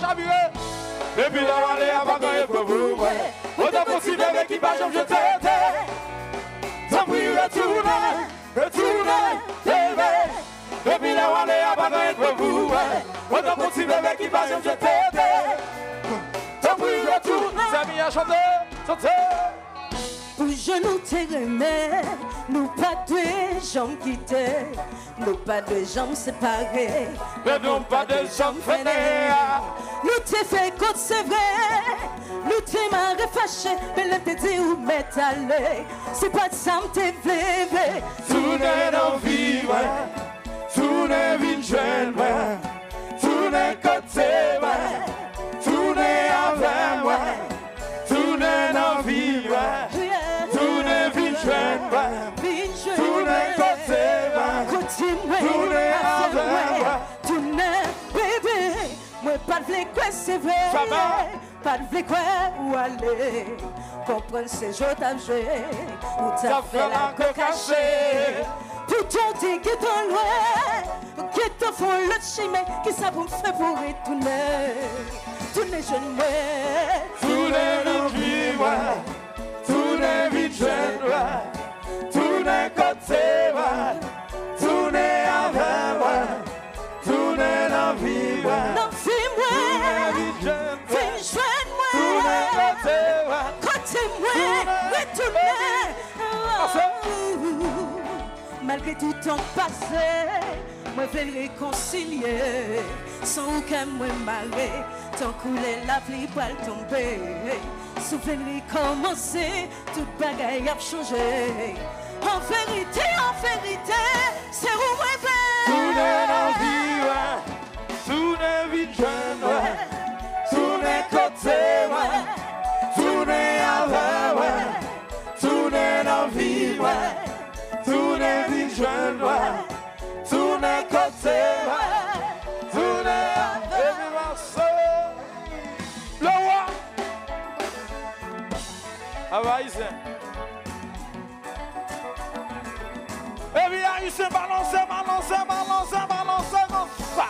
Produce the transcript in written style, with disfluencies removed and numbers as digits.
chaviré. Depuis la vallée, à pas gagner pour vous. Autant possible avec l'équipage, je t'aide. Tant pis, retournez, levé. Depuis la vallée, à pas gagner pour vous. Autant possible avec l'équipage, je t'aide. Tant pis, retournez. C'est bien chanté, chanté. Pour je nous t'aimais, nous pas de jambes quittées, nous pas de jambes séparées, mais non pas de jambes freinées. Nous t'ai fait côte, c'est vrai, nous t'ai marre fâché, mais le t'ai dit où m'est allé, c'est pas de ça m't'ai vlevé. Tournez dans vie, tournez vite jeune, tournez côté, tournez avec moi, tournez dans vie, tournez vite jeune, tournez côté, tournez avec moi, tournez bébé, moi pas de vle quoi c'est vrai, pas de vle quoi où aller, comprendre ces jeux t'as joué, ou t'as fait la cachée. Pour ton t'es qui t'en loin, qui te font le chimé, qui ça vous fait pour retourner, tourner jeune moi, tourner dans vie, tourner vite jeune, tourner côté, tourner avec moi, tourner dans vie, non fais moi, fais jeune moi, tourner côté moi, retourner. Malgré tout temps passé, moi je vais réconcilier, sans aucun moi marrer, tant couler la pluie pour tomber, souvenir commencer, toute bagaille a changé. En vérité, c'est où moi vais. Tourner dans vie, tourner vite jeune, tourner côté, tourner avec moi, tourner dans vie, tourner vite jeune, tourner côté, tourner avec moi. Le roi, Haïtien. Et bien, il se balance comme ça.